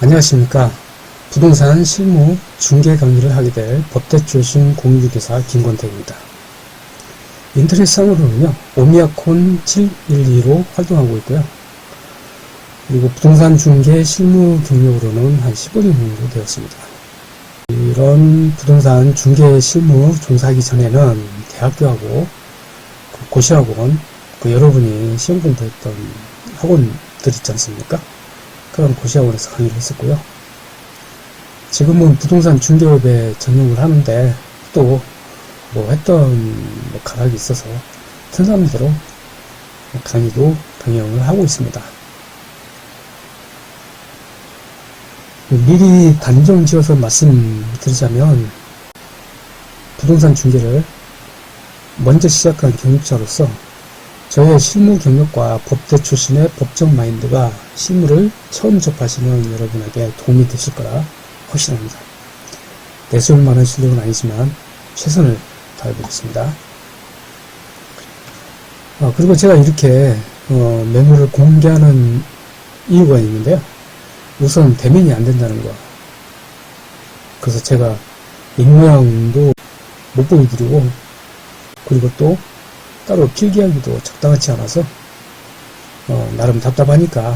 안녕하십니까. 부동산 실무 중개 강의를 하게 될 법대 출신 공인중개사 김권태입니다. 인터넷상으로는요, 오미야콘 712로 활동하고 있고요. 그리고 부동산 중개 실무 경력으로는 한 15년 정도 되었습니다. 이런 부동산 중개 실무 종사하기 전에는 대학교하고 고시학원, 여러분이 시험 공부했던 학원들 있지 않습니까? 그런 고시학원에서 강의를 했었고요. 지금은 부동산 중개업에 전용을 하는데 또 했던 가락이 있어서 튼사람대로 강의도 병행을 하고 있습니다. 미리 단정 지어서 말씀드리자면 부동산 중개를 먼저 시작한 경력자로서 저의 실무 경력과 법대 출신의 법적 마인드가 실무를 처음 접하시는 여러분에게 도움이 되실 거라 확신합니다. 내세울 만한 실력은 아니지만 최선을 다해보겠습니다. 그리고 제가 이렇게 매물을 공개하는 이유가 있는데요. 우선 대면이 안 된다는 거. 그래서 제가 입모양도 못 보여드리고, 그리고 또 따로 필기하기도 적당하지 않아서 나름 답답하니까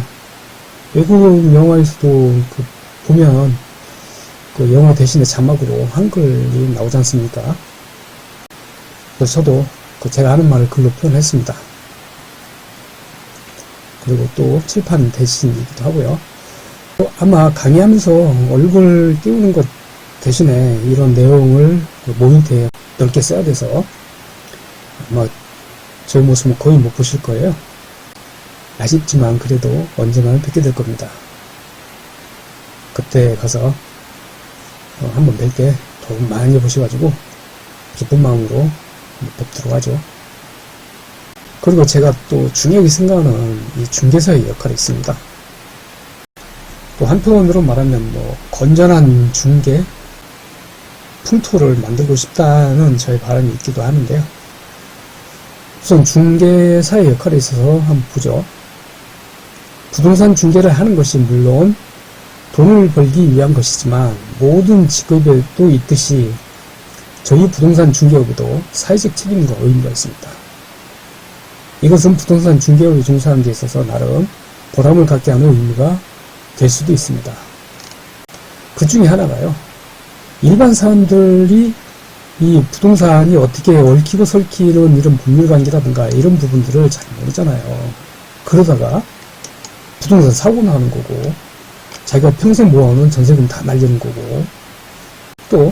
외국 영화에서도 보면 영화 대신에 자막으로 한글이 나오지 않습니까? 그래서 저도 제가 하는 말을 글로 표현했습니다. 그리고 또 칠판 대신이기도 하고요. 아마 강의하면서 얼굴 띄우는 것 대신에 이런 내용을 모니터에 넓게 써야 돼서 아마 저희 모습은 거의 못 보실 거예요. 아쉽지만 그래도 언젠가는 뵙게 될 겁니다. 그때 가서 한번 뵐 때 도움 많이 보셔가지고 기쁜 마음으로 뵙도록 하죠. 그리고 제가 또 중요하게 생각하는 이 중개사의 역할이 있습니다. 또 한편으로 말하면 건전한 중개 풍토를 만들고 싶다는 저의 바람이 있기도 하는데요. 우선 중개사의 역할에 있어서 한번 보죠. 부동산 중개를 하는 것이 물론 돈을 벌기 위한 것이지만 모든 직업에도 있듯이 저희 부동산 중개업에도 사회적 책임과 의무가 있습니다. 이것은 부동산 중개업에 종사하는 데 있어서 나름 보람을 갖게 하는 의무가 될 수도 있습니다. 그 중에 하나가요. 일반 사람들이 이 부동산이 어떻게 얽히고 설키는 이런 법률관계라든가 이런 부분들을 잘 모르잖아요. 그러다가 부동산 사고 나는 거고, 자기가 평생 모아오는 전세금 다 날리는 거고, 또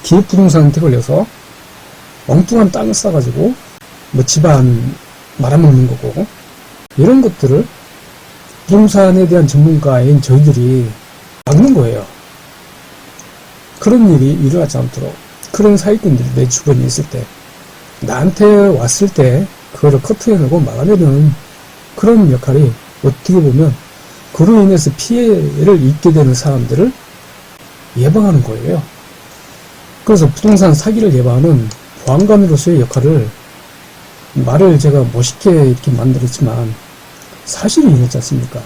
기업부동산한테 걸려서 엉뚱한 땅을 싸가지고 집안 말아먹는 거고, 이런 것들을 부동산에 대한 전문가인 저희들이 막는 거예요. 그런 일이 일어나지 않도록, 그런 사기꾼들이 내 주변에 있을 때 나한테 왔을 때 그거를 커트해내고 막아내는 그런 역할이 어떻게 보면 그로 인해서 피해를 입게 되는 사람들을 예방하는 거예요. 그래서 부동산 사기를 예방하는 보안관으로서의 역할을, 말을 제가 멋있게 이렇게 만들었지만 사실은 이렇지 않습니까?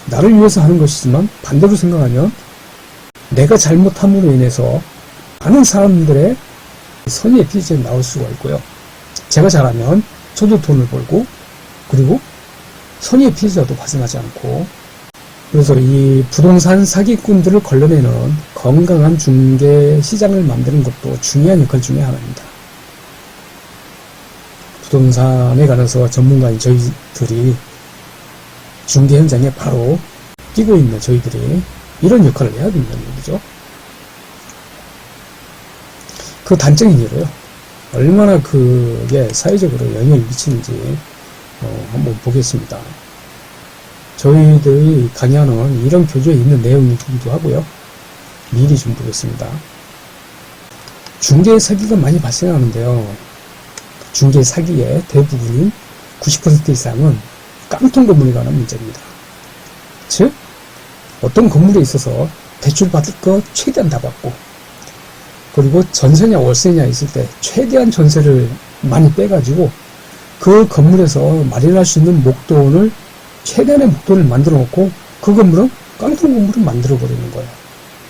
나를 위해서 하는 것이지만 반대로 생각하면 내가 잘못함으로 인해서 많은 사람들의 선의의 피해자가 나올 수가 있고요. 제가 잘하면 저도 돈을 벌고, 그리고 선의의 피해자도 발생하지 않고, 그래서 이 부동산 사기꾼들을 걸러내는 건강한 중개 시장을 만드는 것도 중요한 역할 중에 하나입니다. 부동산에 관해서 전문가인 저희들이 중개 현장에 바로 뛰고 있는 저희들이 이런 역할을 해야 된다는 얘기죠. 그 단적인 예로요. 얼마나 그게 사회적으로 영향을 미치는지 한번 보겠습니다. 저희들이 강의하는 이런 교재에 있는 내용이기도 하고요. 미리 좀 보겠습니다. 중개 사기가 많이 발생하는데요. 중개 사기의 대부분인 90% 이상은 깡통 건물에 관한 문제입니다. 즉, 어떤 건물에 있어서 대출 받을 거 최대한 다 받고, 그리고 전세냐 월세냐 있을 때 최대한 전세를 많이 빼가지고 그 건물에서 마련할 수 있는 목돈을, 최대한의 목돈을 만들어 놓고 그 건물은 깡통 건물을 만들어버리는 거예요.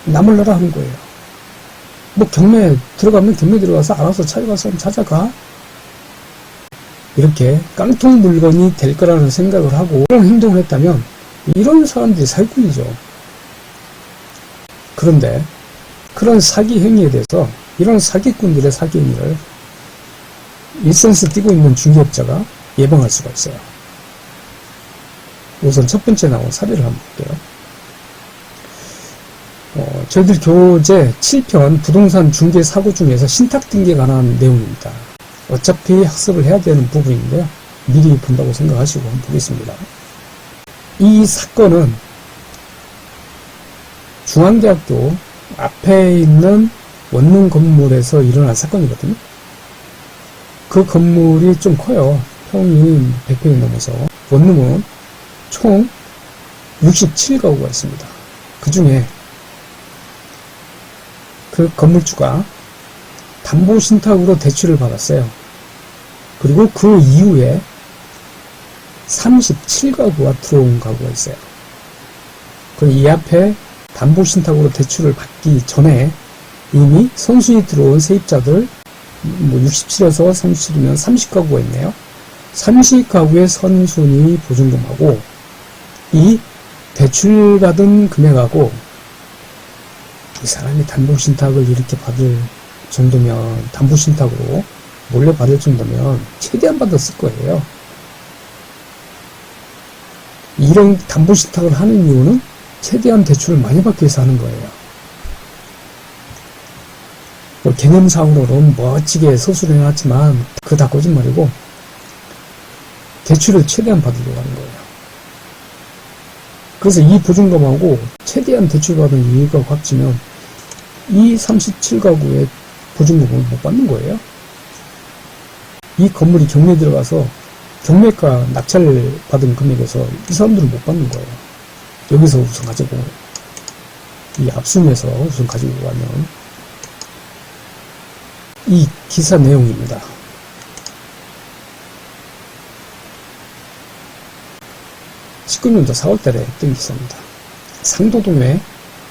나몰라라 하는 거예요. 뭐 경매 들어가면 경매 들어가서 알아서 찾아갈 사람 찾아가. 이렇게 깡통 물건이 될 거라는 생각을 하고 그런 행동을 했다면 이런 사람들이 사기꾼이죠. 그런데 그런 사기 행위에 대해서 이런 사기꾼들의 사기 행위를 일선에서 뛰고 있는 중개업자가 예방할 수가 있어요. 우선 첫 번째 나온 사례를 한번 볼게요. 저희들 교재 7편 부동산 중개 사고 중에서 신탁 등기에 관한 내용입니다. 어차피 학습을 해야 되는 부분인데요. 미리 본다고 생각하시고 한번 보겠습니다. 이 사건은 중앙대학교 앞에 있는 원룸 건물에서 일어난 사건이거든요. 그 건물이 좀 커요. 평이 100평이 넘어서. 원룸은 총 67가구가 있습니다. 그 중에 그 건물주가 담보신탁으로 대출을 받았어요. 그리고 그 이후에 37가구가 들어온 가구가 있어요. 그리고 이 앞에 담보신탁으로 대출을 받기 전에 이미 선순위 들어온 세입자들 67에서 37이면 30가구가 있네요. 30가구의 선순위 보증금하고 이 대출받은 금액하고 이 사람이 담보신탁을 이렇게 받을 정도면 담보신탁으로 몰래 받을 정도면 최대한 받았을 거예요. 이런 담보신탁을 하는 이유는 최대한 대출을 많이 받기 위해서 하는 거예요. 뭐 개념상으로는 멋지게 서술해 놨지만 그거 다 거짓말이고 대출을 최대한 받으려고 하는 거예요. 그래서 이 보증금하고 최대한 대출받은 이유가 합치면 이 37가구의 보증금을 못 받는 거예요. 이 건물이 경매에 들어가서 경매가 낙찰 받은 금액에서 이 사람들은 못 받는 거예요. 여기서 우선 가지고 이 압수에서 우선 가지고 가면 이 기사 내용입니다. 19년도 4월달에 했던 기사입니다. 상도동의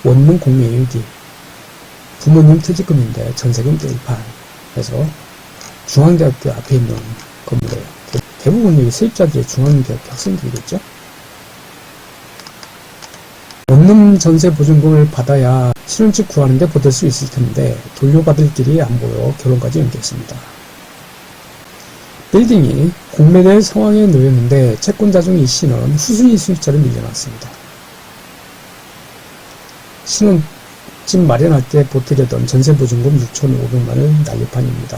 원룸 공매 일기 부모님 퇴직금인데 전세금 떼일판 해서 중앙대학교 앞에 있는 건물이에요. 대부분 여기 세입자들이 중앙대학교 학생들이겠죠. 원룸 전세 보증금을 받아야 신혼집 구하는데 받을 수 있을 텐데 돌려받을 길이 안 보여 결혼까지 연기했습니다. 빌딩이 공매될 상황에 놓였는데 채권자 중 이 씨는 후순위 수익자를 밀려났습니다. 신혼집 마련할 때 보태려던 전세보증금 6,500만을 난리판입니다.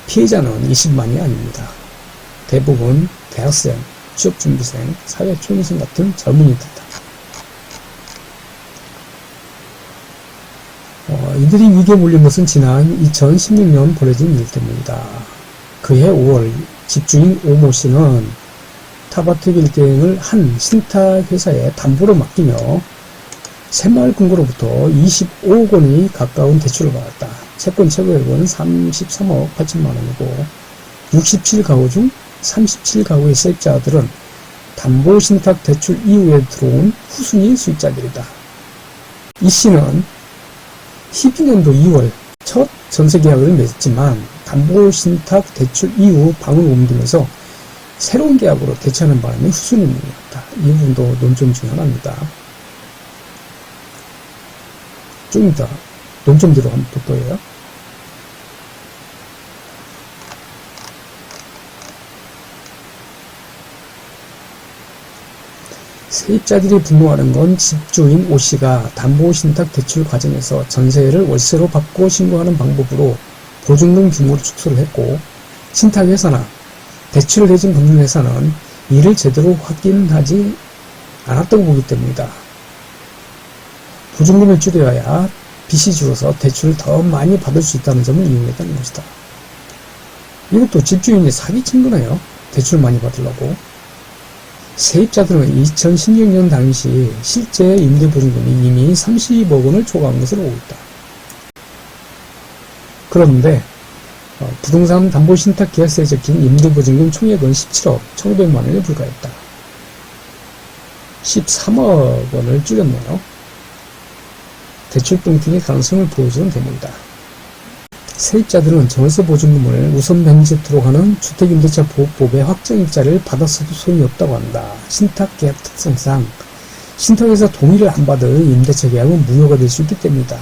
피해자는 20만이 아닙니다. 대부분 대학생, 취업준비생, 사회초년생 같은 젊은이들다. 이들이 위기에 몰린 것은 지난 2016년 벌어진 일 때문이다. 그해 5월 집주인 오모 씨는 타바트 빌딩을 한 신탁회사에 담보로 맡기며 새마을 금고로부터 25억 원이 가까운 대출을 받았다. 채권 최고액은 33억 8천만 원이고 67가구 중 37가구의 세입자들은 담보신탁 대출 이후에 들어온 후순위 수익자들이다. 이 씨는 12년도 2월 첫 전세계약을 맺었지만 담보신탁 대출 이후 방을 옮기면서 새로운 계약으로 대체하는 바람에 후순위를 밀렸다. 이 부분도 논점 중 하나입니다. 좀 이따 논점대로 한번 볼 거예요. 세입자들이 분노하는 건 집주인 오씨가 담보신탁 대출 과정에서 전세를 월세로 받고 신고하는 방법으로 보증금 규모를 축소를 했고 신탁회사나 대출을 해준 금융회사는 이를 제대로 확인하지 않았다고 보기 때문이다. 보증금을 줄여야 빚이 줄어서 대출을 더 많이 받을 수 있다는 점을 이용했다는 것이다. 이것도 집주인이 사기친 거네요. 대출 많이 받으려고. 세입자들은 2016년 당시 실제 임대보증금이 이미 30억 원을 초과한 것으로 보고 있다. 그런데 부동산 담보신탁 계약서에 적힌 임대보증금 총액은 17억 1,500만 원에 불과했다. 13억 원을 줄였네요. 대출 뻥튀기 가능성을 보여주는 대목이다. 세입자들은 전세 보증금을 우선 면제토록 하는 주택임대차 보호법의 확정일자를 받았어도 소용이 없다고 한다. 신탁계약 특성상 신탁에서 동의를 안 받은 임대차 계약은 무효가 될 수 있기 때문이다.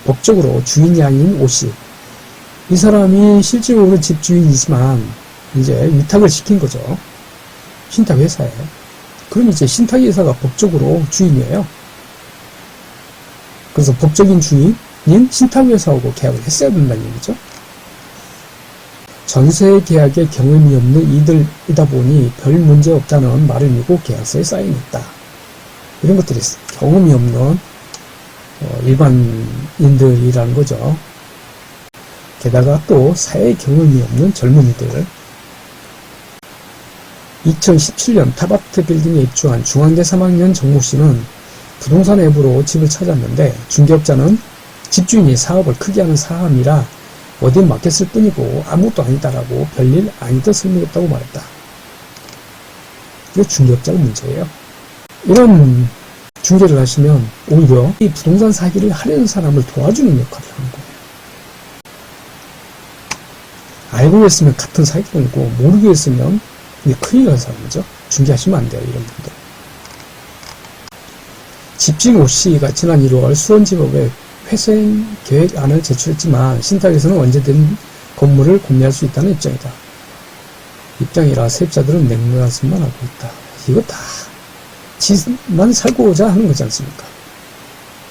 법적으로 주인이 아닌 오씨. 이 사람이 실질적으로 집주인이지만 이제 위탁을 시킨 거죠. 신탁회사에. 그럼 이제 신탁회사가 법적으로 주인이에요. 그래서 법적인 주인인 신탁회사하고 계약을 했어야 된다는 얘기죠. 전세 계약에 경험이 없는 이들이다 보니 별 문제 없다는 말을 믿고 계약서에 사인했다. 이런 것들이 경험이 없는 일반인들이라는 거죠. 게다가 또 사회 경험이 없는 젊은이들. 2017년 타바트 빌딩에 입주한 중앙대 3학년 정모 씨는 부동산 앱으로 집을 찾았는데 중개업자는 집주인이 사업을 크게 하는 사람이라 어디에 맡겼을 뿐이고 아무것도 아니다라고 별일 아니듯 설명했다고 말했다. 이게 중개업자가 문제예요. 이런 중개를 하시면 오히려 이 부동산 사기를 하려는 사람을 도와주는 역할을 하는 거예요. 알고 있으면 같은 사기꾼이고 모르고 있으면 이게 큰일 난 사람이죠. 중개하시면 안 돼요. 이런 분들. 집주인 오씨가 지난 1월 수원지법에 회생 계획안을 제출했지만 신탁에서는 언제든 건물을 구매할 수 있다는 입장이라 세입자들은 냉랭한숨만 하고 있다. 이거 다 지만 살고자 하는 거지 않습니까?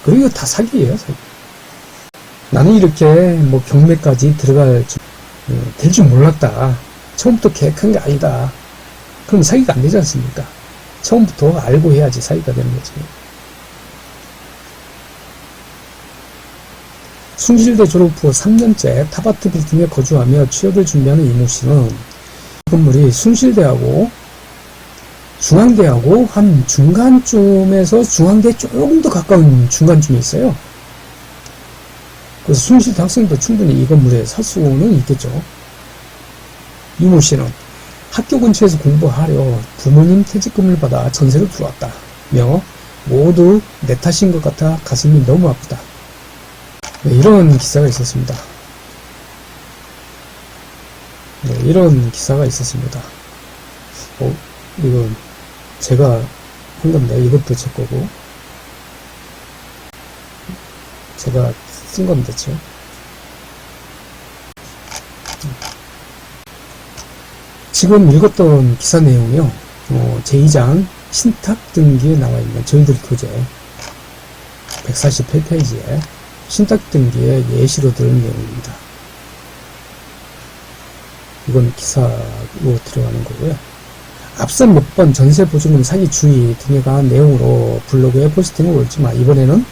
그리고 다 사기예요. 사기. 나는 이렇게 뭐 경매까지 될 줄 몰랐다. 처음부터 계획한 게 아니다. 그럼 사기가 안 되지 않습니까? 처음부터 알고 해야지 사기가 되는 거지. 숭실대 졸업 후 3년째 타바트 빌딩에 거주하며 취업을 준비하는 이모 씨는 이 건물이 숭실대하고 중앙대하고 한 중간쯤에서 중앙대 조금 더 가까운 중간쯤에 있어요. 그래서 숭실대 학생도 충분히 이 건물에 살 수는 있겠죠. 이모 씨는 학교 근처에서 공부하려 부모님 퇴직금을 받아 전세로 들어왔다며 모두 내 탓인 것 같아 가슴이 너무 아프다. 네, 이런 기사가 있었습니다. 네, 이런 기사가 있었습니다. 이건 제가 한 건데, 이것도 제 거고, 제가 쓴 건데, 지금. 지금 읽었던 기사 내용이요, 제2장 신탁 등기에 나와 있는 저희들 교재 148페이지에 신탁 등기의 예시로 들은 내용입니다. 이건 기사로 들어가는 거고요. 앞선 몇 번 전세 보증금 사기 주의 등에 관한 내용으로 블로그에 포스팅을 올렸지만 이번에는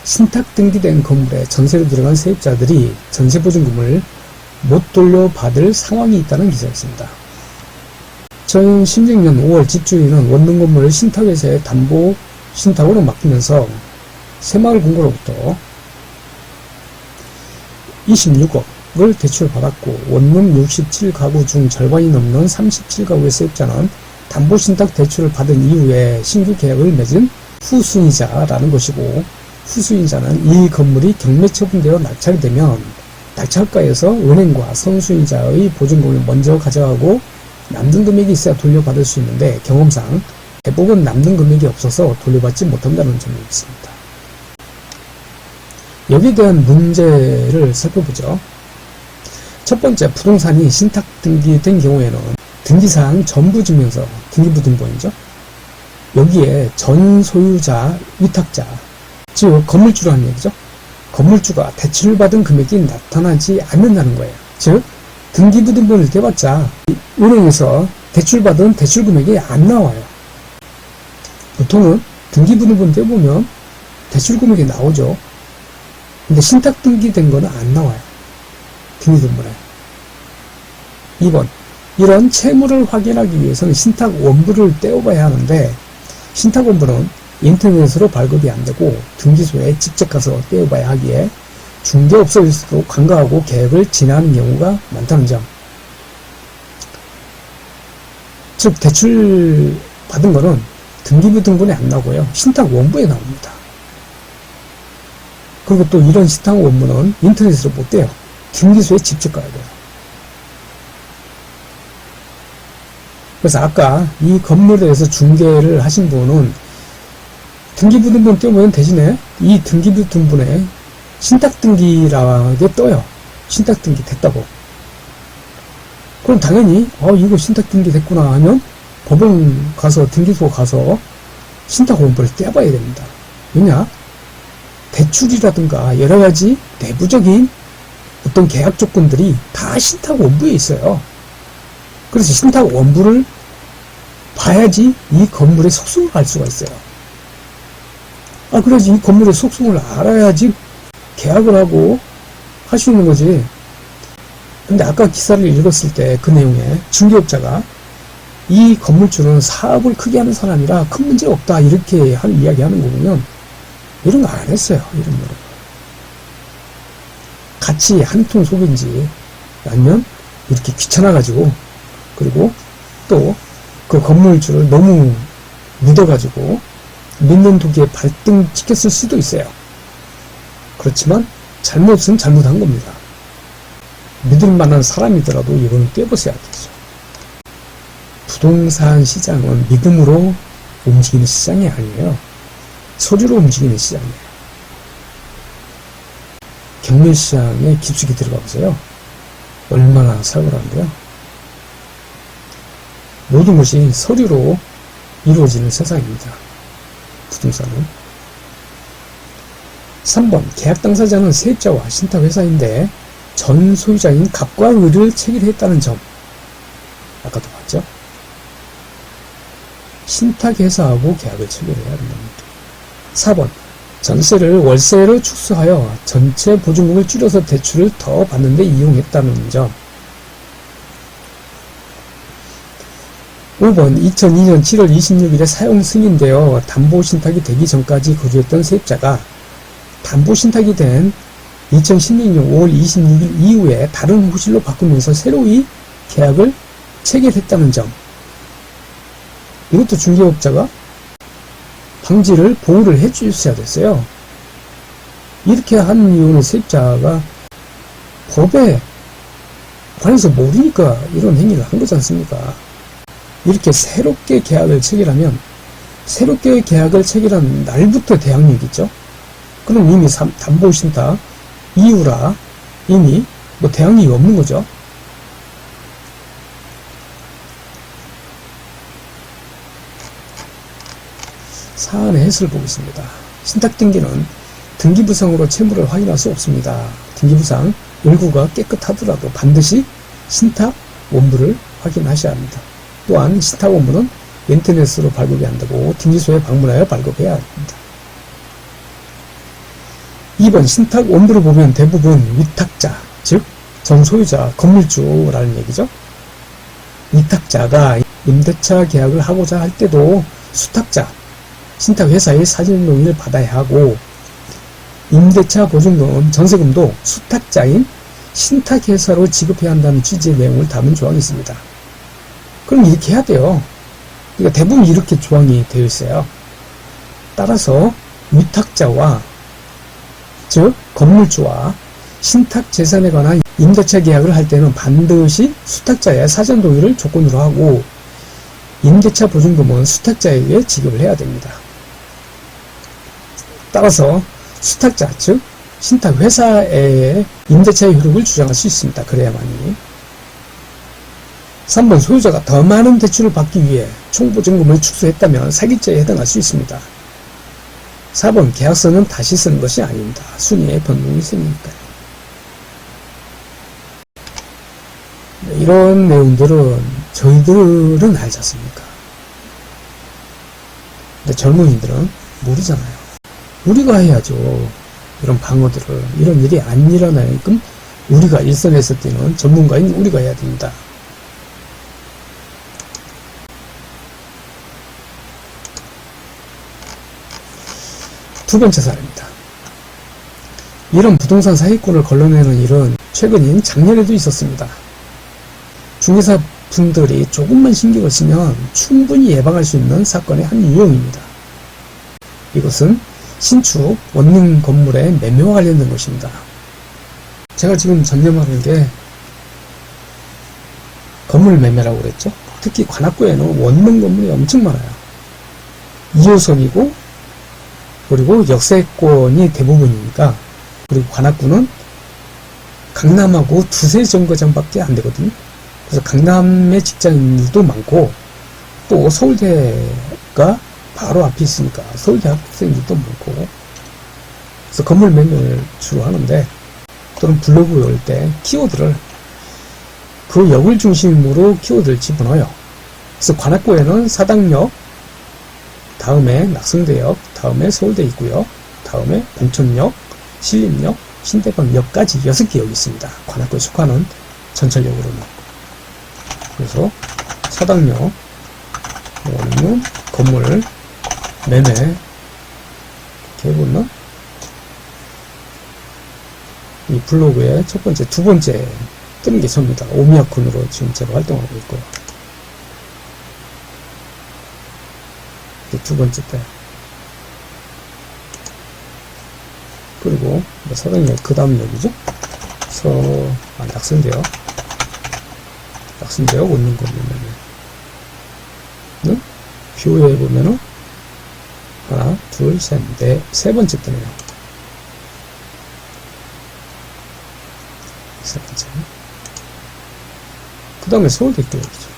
신탁 등기된 건물에 전세로 들어간 세입자들이 전세 보증금을 못 돌려받을 상황이 있다는 기사였습니다. 2016년 5월 집주인은 원룸 건물을 신탁회사에 담보 신탁으로 맡기면서 새마을 금고로부터 26억을 대출받았고 원룸 67가구 중 절반이 넘는 37가구의 세입자는 담보신탁 대출을 받은 이후에 신규 계약을 맺은 후순위자라는 것이고 후순위자는 이 건물이 경매 처분되어 낙찰이 되면 낙찰가에서 은행과 선순위자의 보증금을 먼저 가져가고 남는 금액이 있어야 돌려받을 수 있는데 경험상 대부분 남는 금액이 없어서 돌려받지 못한다는 점이 있습니다. 여기에 대한 문제를 살펴보죠. 첫 번째, 부동산이 신탁 등기된 경우에는 등기사항 전부증명서, 등기부등본이죠. 여기에 전 소유자, 위탁자, 즉 건물주라는 얘기죠. 건물주가 대출을 받은 금액이 나타나지 않는다는 거예요. 즉 등기부등본을 떼봤자 은행에서 대출받은 대출 금액이 안 나와요. 보통은 등기부등본 떼보면 대출 금액이 나오죠. 근데 신탁 등기된 거는 안 나와요. 등기부등본에. 2번, 이런 채무를 확인하기 위해서는 신탁 원부를 떼어봐야 하는데 신탁 원부는 인터넷으로 발급이 안 되고 등기소에 직접 가서 떼어봐야 하기에 중개업소에서도 간과하고 계획을 지나는 경우가 많다는 점. 즉 대출 받은 거는 등기부등본에 안 나오고요. 신탁 원부에 나옵니다. 그리고 또 이런 신탁 원부는 인터넷으로 못 돼요. 등기소에 직접 가야 돼요. 그래서 아까 이 건물에 대해서 중개를 하신 분은 등기부등본 떼보면 대신에 이 등기부등본에 신탁등기라게 떠요. 신탁등기 됐다고. 그럼 당연히 이거 신탁등기 됐구나 하면 법원 가서 등기소 가서 신탁원부를 떼봐야 됩니다. 왜냐? 대출이라든가 여러가지 내부적인 어떤 계약 조건들이 다 신탁원부에 있어요. 그래서 신탁원부를 봐야지 이 건물의 속성을 알 수가 있어요. 그래야지 이 건물의 속성을 알아야지 계약을 하고 할 수 있는 거지. 근데 아까 기사를 읽었을 때 그 내용에 중개업자가 이 건물주는 사업을 크게 하는 사람이라 큰 문제 없다 이렇게 이야기하는 거 보면 이런 거 안 했어요. 이런 거를 같이 한 통 속인지 아니면 이렇게 귀찮아가지고 그리고 또 그 건물주를 너무 믿어가지고 믿는 도기에 발등 찍혔을 수도 있어요. 그렇지만 잘못은 잘못한 겁니다. 믿을 만한 사람이더라도 이거는 떼보셔야겠죠. 부동산 시장은 믿음으로 움직이는 시장이 아니에요. 서류로 움직이는 시장이에요. 경매시장에 깊숙이 들어가 보세요. 얼마나 살벌한데요. 모든 것이 서류로 이루어지는 세상입니다. 부동산은. 3번 계약 당사자는 세입자와 신탁회사인데 전 소유자인 갑과 을을 체결했다는 점. 아까도 봤죠? 신탁회사하고 계약을 체결해야 된답니다. 4번 전세를 월세로 축소하여 전체 보증금을 줄여서 대출을 더 받는 데 이용했다는 점. 5번 2002년 7월 26일에 사용 승인되어 담보신탁이 되기 전까지 거주했던 세입자가 담보신탁이 된 2016년 5월 26일 이후에 다른 호실로 바꾸면서 새로이 계약을 체결했다는 점. 이것도 중개업자가 방지를 보호를 해주셔야 됐어요. 이렇게 한 이유는 세입자가 법에 관해서 모르니까 이런 행위를 한 거지 않습니까? 이렇게 새롭게 계약을 체결하면 새롭게 계약을 체결한 날부터 대항력이 있죠. 그럼 이미 담보신탁 이후라 이미 대항력이 없는 거죠. 사안의 해설을 보겠습니다. 신탁등기는 등기부상으로 채무를 확인할 수 없습니다. 등기부상 일구가 깨끗하더라도 반드시 신탁 원부를 확인하셔야 합니다. 또한 신탁 원부는 인터넷으로 발급이 안 되고 등기소에 방문하여 발급해야 합니다. 2번 신탁 원부를 보면 대부분 위탁자, 즉 전소유자, 건물주라는 얘기죠. 위탁자가 임대차 계약을 하고자 할 때도 수탁자, 신탁회사의 사전 동의를 받아야 하고 임대차 보증금, 전세금도 수탁자인 신탁회사로 지급해야 한다는 취지의 내용을 담은 조항이 있습니다. 그럼 이렇게 해야 돼요. 그러니까 대부분 이렇게 조항이 되어 있어요. 따라서 위탁자와 즉 건물주와 신탁 재산에 관한 임대차 계약을 할 때는 반드시 수탁자의 사전 동의를 조건으로 하고 임대차 보증금은 수탁자에게 지급을 해야 됩니다. 따라서 수탁자 즉 신탁회사의 임대차의 효력을 주장할 수 있습니다. 그래야만이. 3번 소유자가 더 많은 대출을 받기 위해 총보증금을 축소했다면 사기죄에 해당할 수 있습니다. 4번 계약서는 다시 쓰는 것이 아닙니다. 순위에 변동이 생기니까요. 이런 내용들은 저희들은 알지 않습니까? 근데 젊은이들은 모르잖아요. 우리가 해야죠. 이런 방어들을. 이런 일이 안 일어나게끔 우리가 일선에서 뛰는 전문가인 우리가 해야 됩니다. 두 번째 사례입니다. 이런 부동산 사기꾼을 걸러내는 일은 최근인 작년에도 있었습니다. 중개사 분들이 조금만 신경을 쓰면 충분히 예방할 수 있는 사건의 한 유형입니다. 이것은 신축 원룸 건물의 매매와 관련된 것입니다. 제가 지금 전념하는 게 건물 매매라고 그랬죠. 특히 관악구에는 원룸 건물이 엄청 많아요. 2호선이고 그리고 역세권이 대부분이니까, 그리고 관악구는 강남하고 두세 정거장밖에 안 되거든요. 그래서 강남의 직장인들도 많고 또 서울대가 바로 앞에 있으니까 서울대 학생들도 많고, 그래서 건물 매매를 주로 하는데, 또는 블로그 올 때 키워드를 그 역을 중심으로 키워드를 집어넣어요. 그래서 관악구에는 사당역, 다음에 낙성대역, 다음에 서울대 있고요. 다음에 봉천역, 신림역, 신대방역까지 6개 역이 있습니다. 관악구에 속하는 전철역으로는. 그래서 사당역, 원룸, 건물, 매매, 이렇게 해보면 이 블로그의 첫 번째, 두 번째 뜨는 게 접니다. 오미야콘으로 지금 제가 활동하고 있고요. 두 번째 때. 그리고 사당역, 그 다음 역이죠. 낙선대역. 낙선대역 원룸 건물매매. 뷰에 보면은 하나, 둘, 셋, 넷, 세 번째 뜨네요. 세 번째. 그 다음에 서울대 입구역이죠.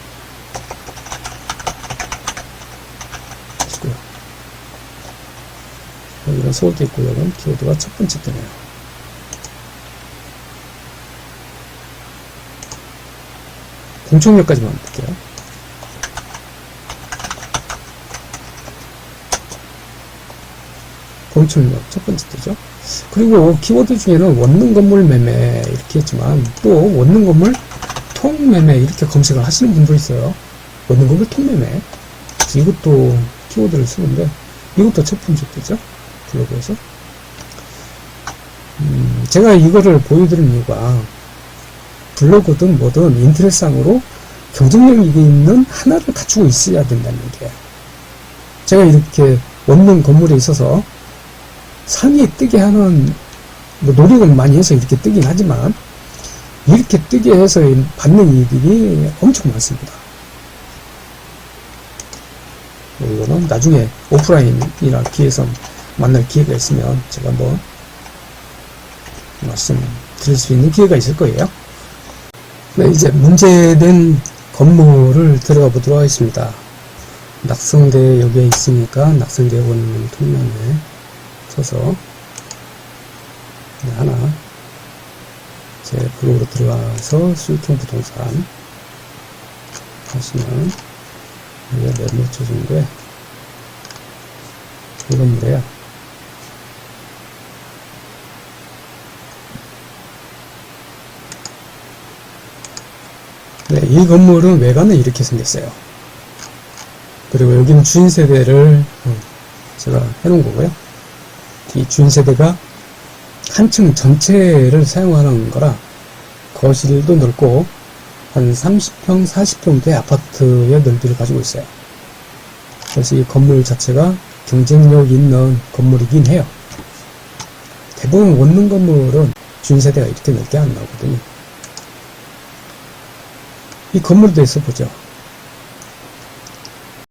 여기는 서울대 입구역은 키워드가 첫 번째 뜨네요. 공청역까지만 볼게요. 공청역 첫 번째 뜨죠. 그리고 키워드 중에는 원룸 건물 매매 이렇게 했지만, 또 원룸 건물 통 매매 이렇게 검색을 하시는 분도 있어요. 원룸 건물 통 매매. 그래서 이것도 키워드를 쓰는데, 이것도 첫 번째 뜨죠. 블로그에서. 제가 이거를 보여드린 이유가, 블로그든 뭐든 인터넷상으로 경쟁력이 있는 하나를 갖추고 있어야 된다는 얘기예요. 제가 이렇게 원룸 건물에 있어서 상위에 뜨게 하는 노력은 많이 해서 이렇게 뜨긴 하지만, 이렇게 뜨게 해서 받는 이익이 엄청 많습니다. 이거는 나중에 오프라인이나 기회에서 만날 기회가 있으면 제가 한번 말씀드릴 수 있는 기회가 있을 거예요. 네, 이제 문제된 건물을 들어가 보도록 하겠습니다. 낙성대 여기에 있으니까 낙성대 원룸 통면에 쳐서 하나, 제 블로그로 들어가서 수익형 부동산 하시면 이게 몇 초 정도에 이 건물이에요. 네, 이 건물은 외관은 이렇게 생겼어요. 그리고 여기는 주인 세대를 제가 해놓은 거고요. 이 주인 세대가 한 층 전체를 사용하는 거라 거실도 넓고 한 30평, 40평대 아파트의 넓이를 가지고 있어요. 그래서 이 건물 자체가 경쟁력 있는 건물이긴 해요. 대부분 원룸 건물은 주인 세대가 이렇게 넓게 안 나오거든요. 이 건물에 대해서 보죠.